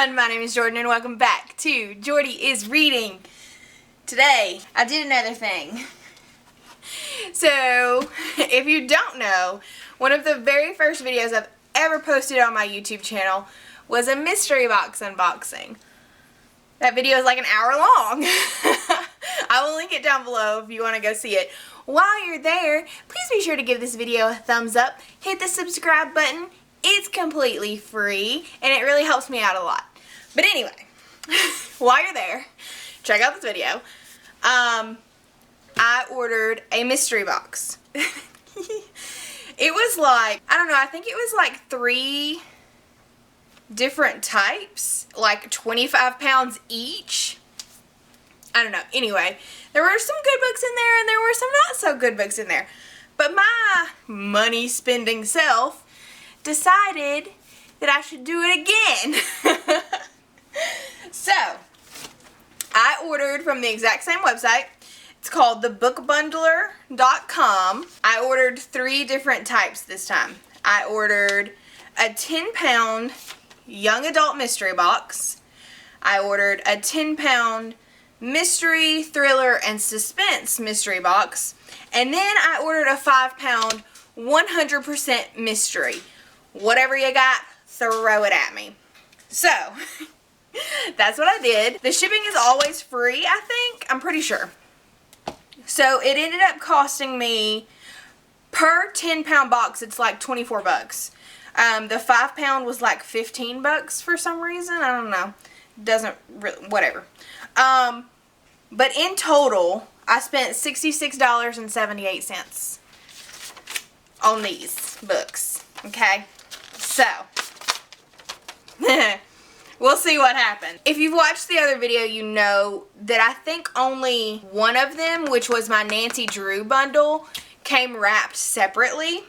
everyone, my name is Jordan and welcome back to Jordy is Reading. Today, I did another thing. So, if you don't know, one of the very first videos I've ever posted on my YouTube channel was a mystery box unboxing. That video is like an hour long. I will link it down below if you want to go see it. While you're there, please be sure to give this video a thumbs up, hit the subscribe button. It's completely free and it really helps me out a lot. But anyway, while you're there, check out this video. I ordered a mystery box. It was like, I don't know, I think it was like 3 different types, like 25 pounds each. I don't know. Anyway, there were some good books in there and there were some not so good books in there. But my money spending self decided that I should do it again. So, I ordered from the exact same website. It's called thebookbundler.com. I ordered 3 different types this time. I ordered a 10-pound young adult mystery box. I ordered a 10-pound mystery, thriller, and suspense mystery box. And then I ordered a 5-pound 100% mystery. Whatever you got, throw it at me. So, that's what I did. The shipping is always free, I think. I'm pretty sure. So, it ended up costing me, per 10-pound box, it's like 24 bucks. The 5-pound was like 15 bucks for some reason. I don't know. Doesn't really, whatever. But in total, I spent $66.78 on these books. Okay? So, we'll see what happens. If you've watched the other video, you know that I think only one of them, which was my Nancy Drew bundle, came wrapped separately.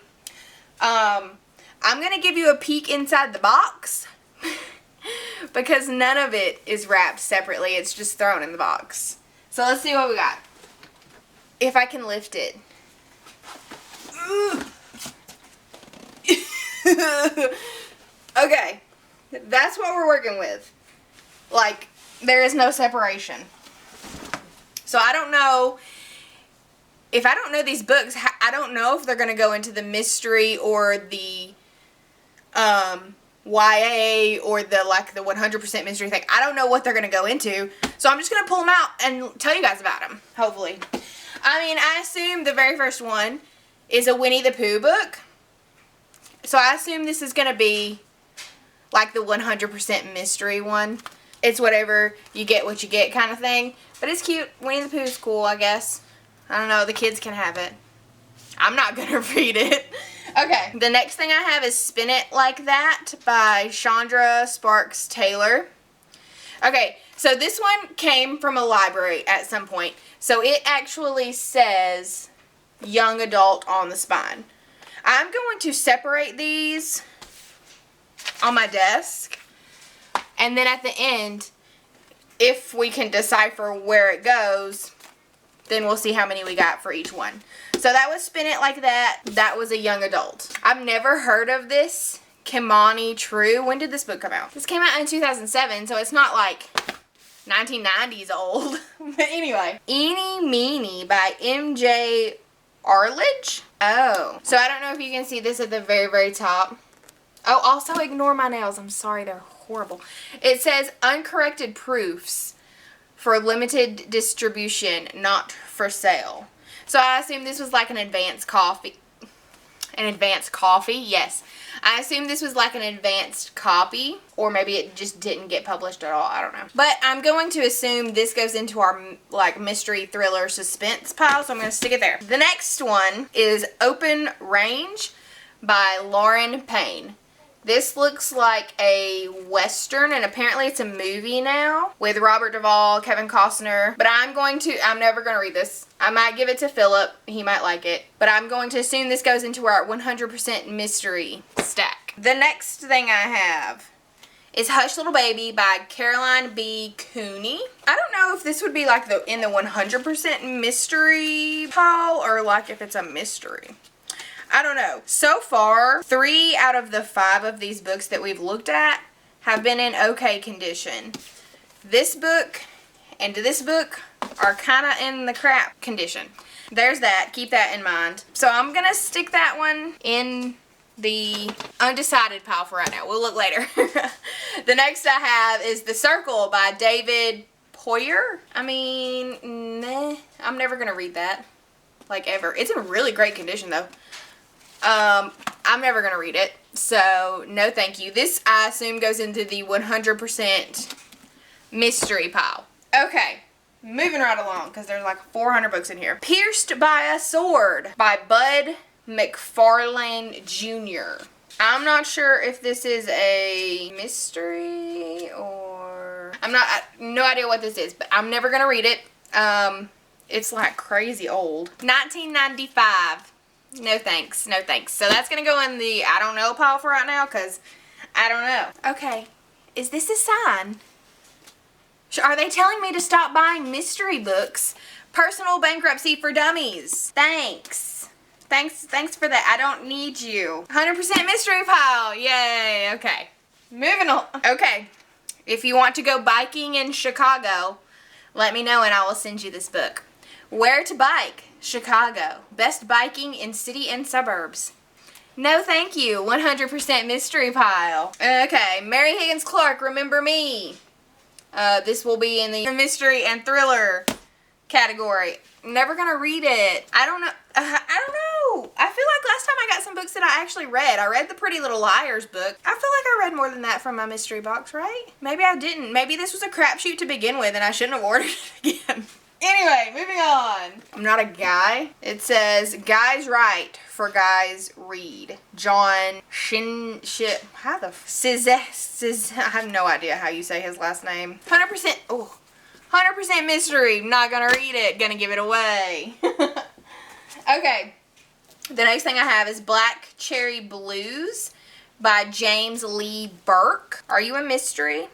I'm going to give you a peek inside the box because none of it is wrapped separately. It's just thrown in the box. So let's see what we got. If I can lift it. Okay, that's what we're working with. Like, there is no separation. So I don't know, if I don't know these books, I don't know if they're going to go into the mystery or the YA or the 100% mystery thing. I don't know what they're going to go into. So I'm just going to pull them out and tell you guys about them, hopefully. I mean, I assume the very first one is a Winnie the Pooh book. So I assume this is going to be like the 100% mystery one. It's whatever, you get what you get kind of thing. But it's cute. Winnie the Pooh's cool, I guess. I don't know, the kids can have it. I'm not going to read it. Okay, the next thing I have is Spin It Like That by Chandra Sparks Taylor. Okay, so this one came from a library at some point. So it actually says young adult on the spine. I'm going to separate these on my desk, and then at the end, if we can decipher where it goes, then we'll see how many we got for each one. So that was Spin It Like That. That was a young adult. I've never heard of this. Kimani True. When did this book come out? This came out in 2007, so it's not like 1990s old. But anyway. Eeny Meeny by M.J. Arledge. Oh. So I don't know if you can see this at the very, very top. Oh, also ignore my nails. I'm sorry, they're horrible. It says uncorrected proofs for limited distribution, not for sale. So I assume this was like an advanced copy. An advanced copy? Yes. I assume this was like an advanced copy, or maybe it just didn't get published at all. I don't know. But I'm going to assume this goes into our like mystery, thriller, suspense pile, so I'm going to stick it there. The next one is Open Range by Lauren Payne. This looks like a Western, and apparently it's a movie now with Robert Duvall, Kevin Costner. But I'm never going to read this. I might give it to Philip. He might like it. But I'm going to assume this goes into our 100% mystery stack. The next thing I have is Hush Little Baby by Caroline B. Cooney. I don't know if this would be like in the 100% mystery pile or like if it's a mystery. I don't know. So far, 3 out of the 5 of these books that we've looked at have been in okay condition. This book and this book are kind of in the crap condition. There's that. Keep that in mind. So I'm going to stick that one in the undecided pile for right now. We'll look later. The next I have is The Circle by David Poyer. I mean, nah, I'm never going to read that. Like, ever. It's in really great condition, though. I'm never going to read it. So, no thank you. This, I assume, goes into the 100% mystery pile. Okay. Moving right along, because there's like 400 books in here. Pierced by a Sword by Bud McFarlane Jr. I'm not sure if this is a mystery or... no idea what this is, but I'm never going to read it. It's like crazy old. 1995. No thanks. No thanks. So that's going to go in the I don't know pile for right now, because I don't know. Okay. Is this a sign? Are they telling me to stop buying mystery books? Personal bankruptcy for dummies. Thanks. Thanks for that. I don't need you. 100% mystery pile. Yay. Okay. Moving on. Okay. If you want to go biking in Chicago, let me know and I will send you this book. Where to Bike, Chicago. Best biking in city and suburbs. No thank you. 100% mystery pile. Okay. Mary Higgins Clark, Remember Me. This will be in the mystery and thriller category. Never gonna read it. I don't know. I don't know. I feel like last time I got some books that I actually read. I read the Pretty Little Liars book. I feel like I read more than that from my mystery box, right? Maybe I didn't. Maybe this was a crapshoot to begin with and I shouldn't have ordered it again. Anyway, moving on. I'm not a guy. It says, Guys Write for Guys Read. John how the I have no idea how you say his last name. 100%, oh, 100% mystery. Not gonna read it. Gonna give it away. Okay. The next thing I have is Black Cherry Blues by James Lee Burke. Are you a mystery?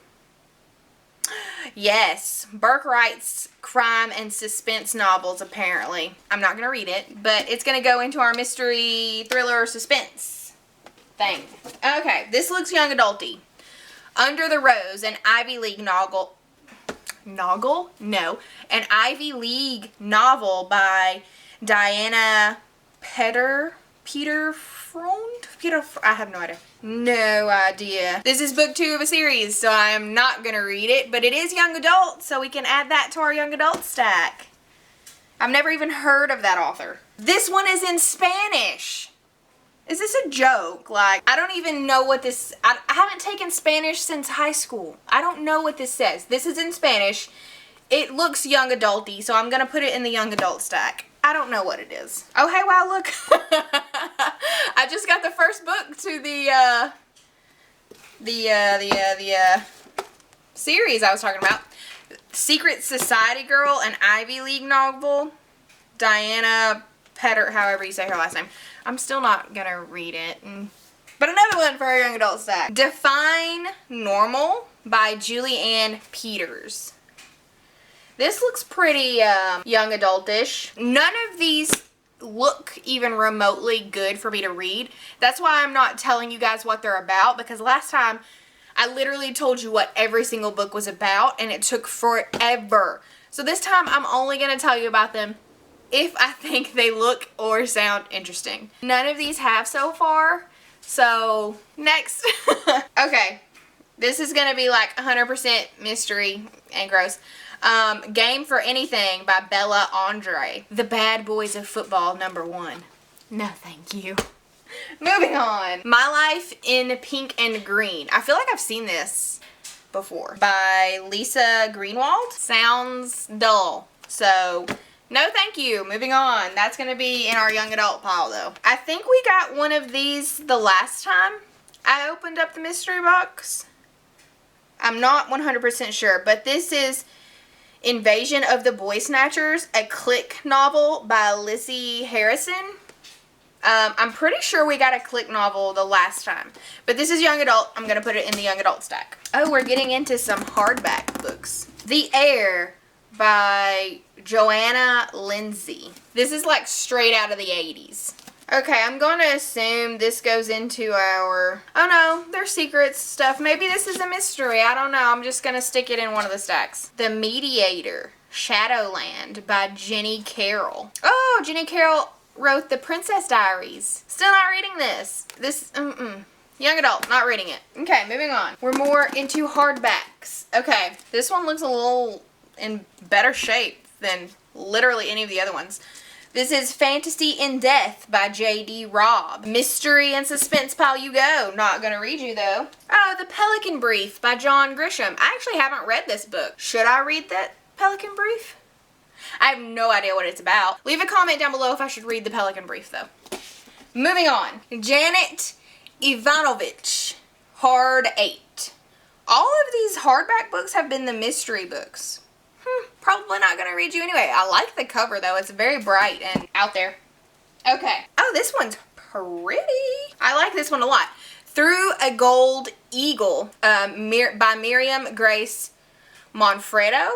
Yes. Burke writes crime and suspense novels, apparently. I'm not going to read it, but it's going to go into our mystery, thriller, suspense thing. Okay, this looks young adulty. Under the Rose, an Ivy League novel. No. An Ivy League novel by Diana Peter I have no idea. No idea. This is book 2 of a series, so I am not going to read it, but it is young adult, so we can add that to our young adult stack. I've never even heard of that author. This one is in Spanish. Is this a joke? Like, I don't even know what this... I haven't taken Spanish since high school. I don't know what this says. This is in Spanish. It looks young adulty, so I'm going to put it in the young adult stack. I don't know what it is. Oh, hey, wow, look. I just got the first book to the series I was talking about. Secret Society Girl, an Ivy League novel. Diana Petter, however you say her last name. I'm still not going to read it. But another one for our young adult stack. Define Normal by Julie Ann Peters. This looks pretty young adultish. None of these look even remotely good for me to read. That's why I'm not telling you guys what they're about, because last time I literally told you what every single book was about and it took forever. So this time I'm only going to tell you about them if I think they look or sound interesting. None of these have so far, so next. Okay, this is going to be like 100% mystery and gross. Game for Anything by Bella Andre. The Bad Boys of Football, #1. No, thank you. Moving on. My Life in Pink and Green. I feel like I've seen this before. By Lisa Greenwald. Sounds dull. So, no thank you. Moving on. That's going to be in our young adult pile, though. I think we got one of these the last time I opened up the mystery box. I'm not 100% sure, but this is Invasion of the Boy Snatchers, a Click novel by Lizzie Harrison. I'm pretty sure we got a Click novel the last time. But this is young adult. I'm going to put it in the young adult stack. Oh, we're getting into some hardback books. The Air by Joanna Lindsay. This is like straight out of the 80s. Okay, I'm going to assume this goes into our... Oh no, there's secrets stuff. Maybe this is a mystery. I don't know. I'm just going to stick it in one of the stacks. The Mediator, Shadowland by Jenny Carroll. Oh, Jenny Carroll wrote The Princess Diaries. Still not reading this. Young adult, not reading it. Okay, moving on. We're more into hardbacks. Okay, this one looks a little in better shape than literally any of the other ones. This is Fantasy in Death by J.D. Robb. Mystery and suspense pile you go. Not gonna read you though. Oh, The Pelican Brief by John Grisham. I actually haven't read this book. Should I read that Pelican Brief? I have no idea what it's about. Leave a comment down below if I should read The Pelican Brief though. Moving on. Janet Ivanovich, HardEight. All of these hardback books have been the mystery books. Probably not going to read you anyway. I like the cover though. It's very bright and out there. Okay. Oh, this one's pretty. I like this one a lot. Through a Gold Eagle by Miriam Grace Monfredo.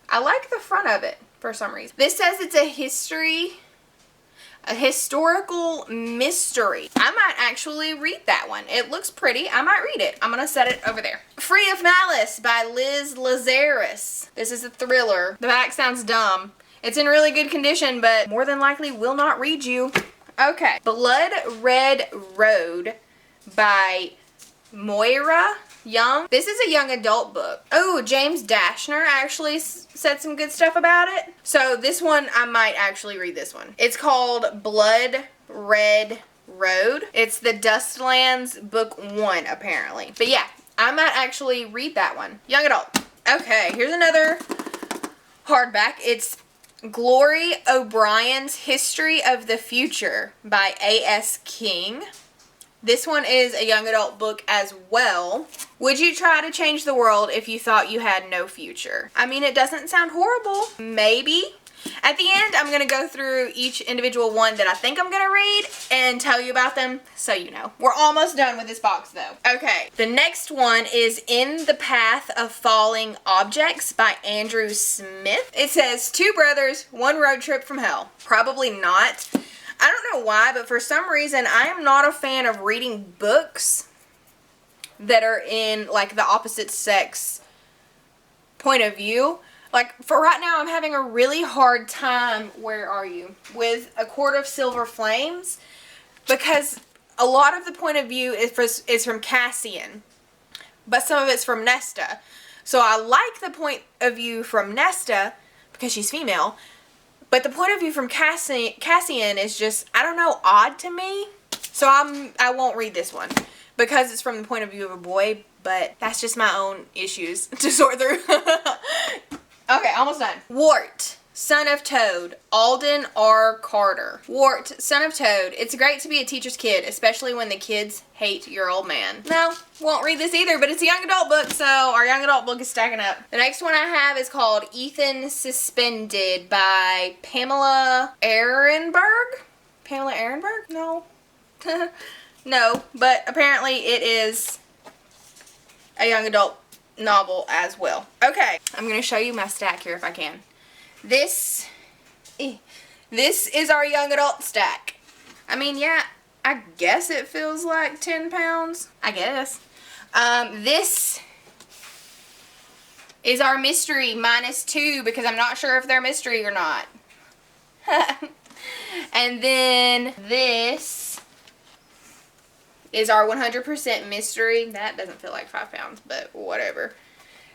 I like the front of it for some reason. This says it's a historical mystery. I might actually read that one. It looks pretty. I might read it. I'm going to set it over there. Free of Malice by Liz Lazarus. This is a thriller. The back sounds dumb. It's in really good condition, but more than likely will not read you. Okay. Blood Red Road by Moira Young. This is a young adult book. Oh, James Dashner actually said some good stuff about it. So this one, I might actually read this one. It's called Blood Red Road. It's the Dustlands book 1 apparently. But yeah, I might actually read that one. Young adult. Okay, here's another hardback. It's Glory O'Brien's History of the Future by A.S. King. This one is a young adult book as well. Would you try to change the world if you thought you had no future? I mean, it doesn't sound horrible. Maybe. At the end, I'm going to go through each individual one that I think I'm going to read and tell you about them so you know. We're almost done with this box though. Okay, the next one is In the Path of Falling Objects by Andrew Smith. It says, 2 brothers, 1 road trip from hell. Probably not. I don't know why, but for some reason, I am not a fan of reading books that are in, like, the opposite sex point of view. Like, for right now, I'm having a really hard time, where are you, with A Court of Silver Flames, because a lot of the point of view is from Cassian, but some of it's from Nesta. So I like the point of view from Nesta, because she's female, but the point of view from Cassian is just, I don't know, odd to me. So I won't read this one because it's from the point of view of a boy, but that's just my own issues to sort through. Okay, almost done. Wart, Son of Toad, Alden R. Carter. Wart, Son of Toad. It's great to be a teacher's kid, especially when the kids hate your old man. No, won't read this either, but it's a young adult book, so our young adult book is stacking up. The next one I have is called Ethan Suspended by Pamela Ehrenberg. Pamela Ehrenberg? No. No, but apparently it is a young adult novel as well. Okay, I'm going to show you my stack here if I can. This is our young adult stack. I mean, yeah, I guess it feels like 10 pounds. I guess. This is our mystery -2 because I'm not sure if they're mystery or not. And then this is our 100% mystery. That doesn't feel like 5 pounds, but whatever.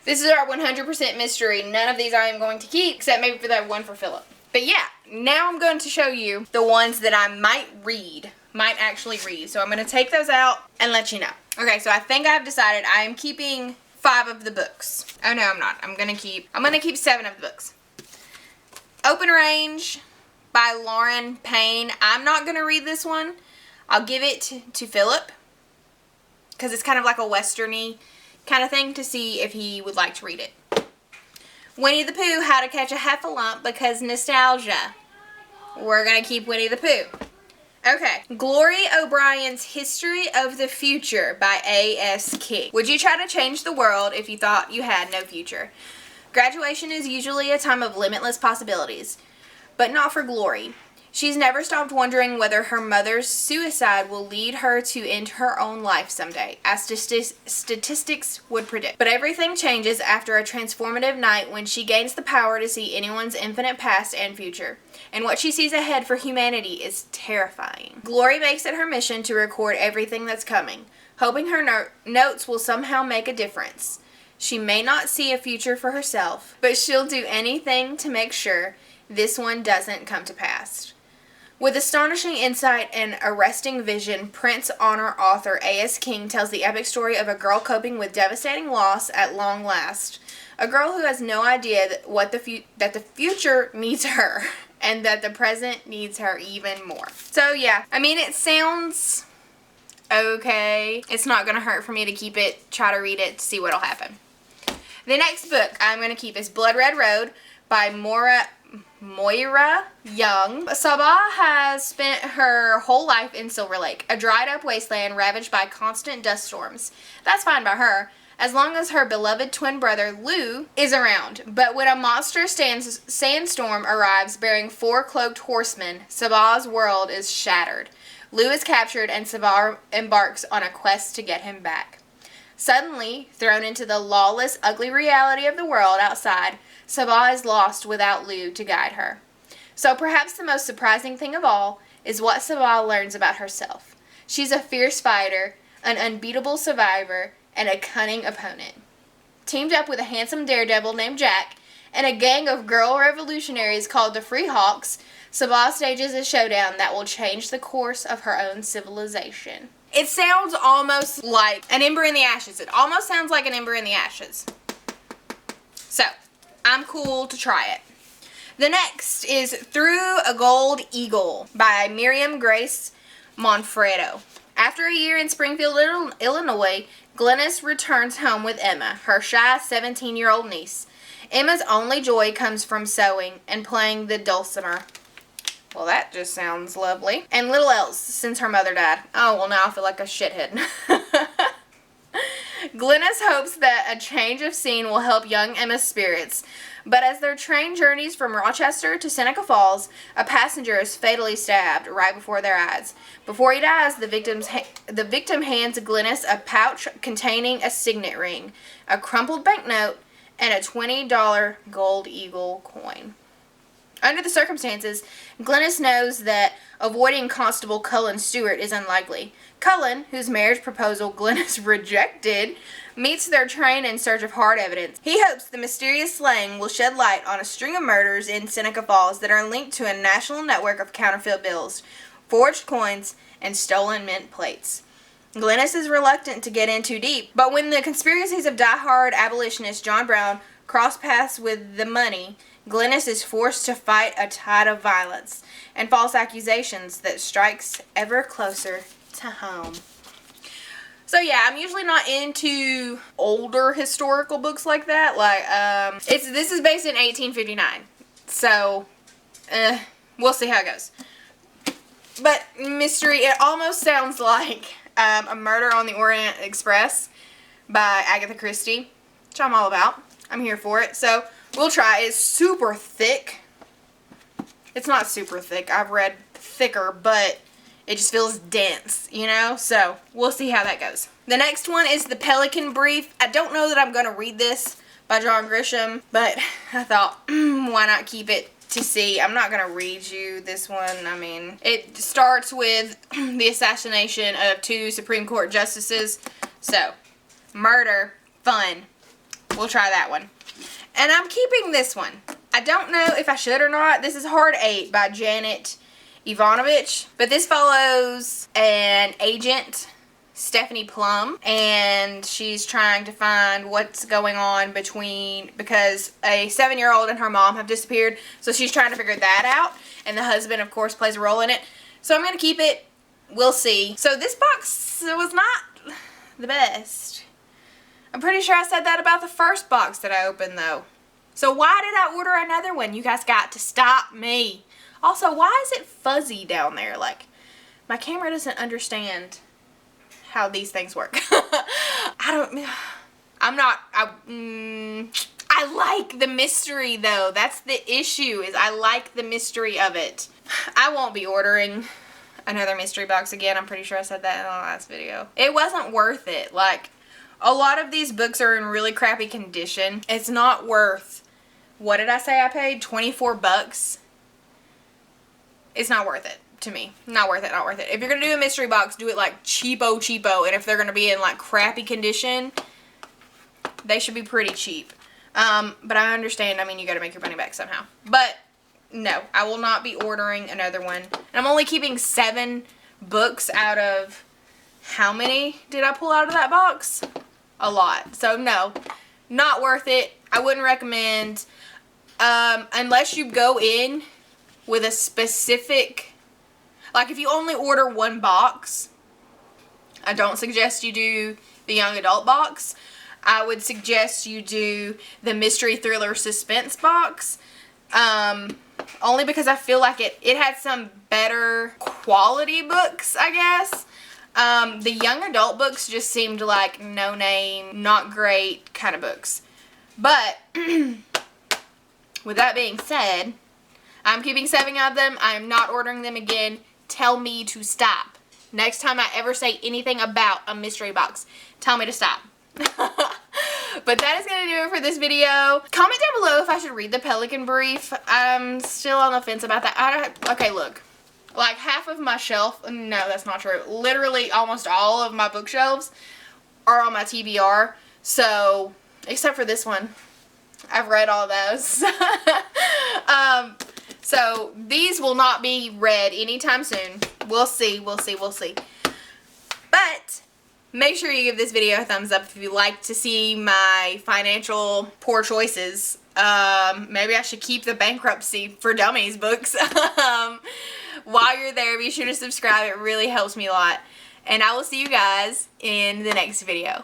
This is our 100% mystery. None of these I am going to keep, except maybe for that one for Philip. But yeah, now I'm going to show you the ones that I might actually read. So I'm going to take those out and let you know. Okay, so I think I've decided I am keeping 5 of the books. Oh no, I'm not. I'm going to keep 7 of the books. Open Range by Lauren Payne. I'm not going to read this one. I'll give it to Philip because it's kind of like a westerny kind of thing to see if he would like to read it. Winnie the Pooh, How to Catch a Heffalump because nostalgia. We're going to keep Winnie the Pooh. Okay. Glory O'Brien's History of the Future by A.S. King. Would you try to change the world if you thought you had no future? Graduation is usually a time of limitless possibilities, but not for Glory. She's never stopped wondering whether her mother's suicide will lead her to end her own life someday, as statistics would predict. But everything changes after a transformative night when she gains the power to see anyone's infinite past and future. And what she sees ahead for humanity is terrifying. Glory makes it her mission to record everything that's coming, hoping her notes will somehow make a difference. She may not see a future for herself, but she'll do anything to make sure this one doesn't come to pass. With astonishing insight and arresting vision, Prince Honor author A.S. King tells the epic story of a girl coping with devastating loss at long last. A girl who has no idea that the future needs her, and that the present needs her even more. So yeah, I mean, it sounds okay. It's not going to hurt for me to keep it, try to read it, to see what'll happen. The next book I'm going to keep is Blood Red Road by Moira Young. Sabah has spent her whole life in Silver Lake, a dried up wasteland ravaged by constant dust storms. That's fine by her, as long as her beloved twin brother Lou is around. But when a monster sandstorm arrives bearing 4 cloaked horsemen, Sabah's world is shattered. Lou is captured and Sabah embarks on a quest to get him back. Suddenly, thrown into the lawless, ugly reality of the world outside, Sabah is lost without Lou to guide her. So perhaps the most surprising thing of all is what Sabah learns about herself. She's a fierce fighter, an unbeatable survivor, and a cunning opponent. Teamed up with a handsome daredevil named Jack and a gang of girl revolutionaries called the Free Hawks, Sabah stages a showdown that will change the course of her own civilization. It sounds almost like An Ember in the Ashes. It almost sounds like An Ember in the Ashes. So, I'm cool to try it. The next is Through a Gold Eagle by Miriam Grace Monfredo. After a year in Springfield, Illinois, Glennis returns home with Emma, her shy 17-year-old niece. Emma's only joy comes from sewing and playing the dulcimer. Well, that just sounds lovely. And little else since her mother died. Oh, well, now I feel like a shithead. Glennis hopes that a change of scene will help young Emma's spirits. But as their train journeys from Rochester to Seneca Falls, a passenger is fatally stabbed right before their eyes. Before he dies, the victim hands Glennis a pouch containing a signet ring, a crumpled banknote, and a $20 gold eagle coin. Under the circumstances, Glennis knows that avoiding Constable Cullen Stewart is unlikely. Cullen, whose marriage proposal Glennis rejected, meets their train in search of hard evidence. He hopes the mysterious slaying will shed light on a string of murders in Seneca Falls that are linked to a national network of counterfeit bills, forged coins, and stolen mint plates. Glennis is reluctant to get in too deep, but when the conspiracies of die-hard abolitionist John Brown cross paths with the money, Glennis is forced to fight a tide of violence and false accusations that strikes ever closer to home. So yeah, I'm usually not into older historical books like that. Like, this is based in 1859. So, we'll see how it goes. But mystery, it almost sounds like A Murder on the Orient Express by Agatha Christie, which I'm all about. I'm here for it. So, we'll try. It's super thick. It's not super thick. I've read thicker, but it just feels dense, you know? So, we'll see how that goes. The next one is The Pelican Brief. I don't know that I'm going to read this by John Grisham, but I thought, why not keep it to see? I'm not going to read you this one. I mean, it starts with the assassination of 2 Supreme Court justices. So, murder, fun. We'll try that one. And I'm keeping this one. I don't know if I should or not. This is HardEight by Janet Ivanovich. But this follows an agent, Stephanie Plum, and she's trying to find what's going on because a 7-year-old and her mom have disappeared. So she's trying to figure that out. And the husband, of course, plays a role in it. So I'm going to keep it. We'll see. So this box was not the best. I'm pretty sure I said that about the first box that I opened, though. So why did I order another one? You guys got to stop me. Also, why is it fuzzy down there? Like, my camera doesn't understand how these things work. I I like the mystery though. That's the issue, is I like the mystery of it. I won't be ordering another mystery box again. I'm pretty sure I said that in the last video. It wasn't worth it. Like, a lot of these books are in really crappy condition. It's not worth, what did I say I paid? 24 bucks. It's not worth it to me. Not worth it, not worth it. If you're going to do a mystery box, do it like cheapo. And if they're going to be in like crappy condition, they should be pretty cheap. But I understand, I mean, you got to make your money back somehow. But no, I will not be ordering another one. And I'm only keeping 7 books out of, how many did I pull out of that box? A lot. So no, not worth it. I wouldn't recommend, unless you go in with a specific, like if you only order 1 box, I don't suggest you do the young adult box. I would suggest you do the mystery thriller suspense box. Only because I feel like it had some better quality books, I guess. The young adult books just seemed like no name, not great kind of books. But with that being said, I'm keeping 7 of them. I am not ordering them again. Tell me to stop. Next time I ever say anything about a mystery box, tell me to stop. But that is going to do it for this video. Comment down below if I should read the Pelican Brief. I'm still on the fence about that. Okay, look. Like half of my shelf, no, that's not true. Literally almost all of my bookshelves are on my TBR. So, except for this one. I've read all those. So, these will not be read anytime soon. We'll see, we'll see, we'll see. But make sure you give this video a thumbs up if you like to see my financial poor choices. Maybe I should keep the Bankruptcy for Dummies books. While you're there, be sure to subscribe. It really helps me a lot. And I will see you guys in the next video.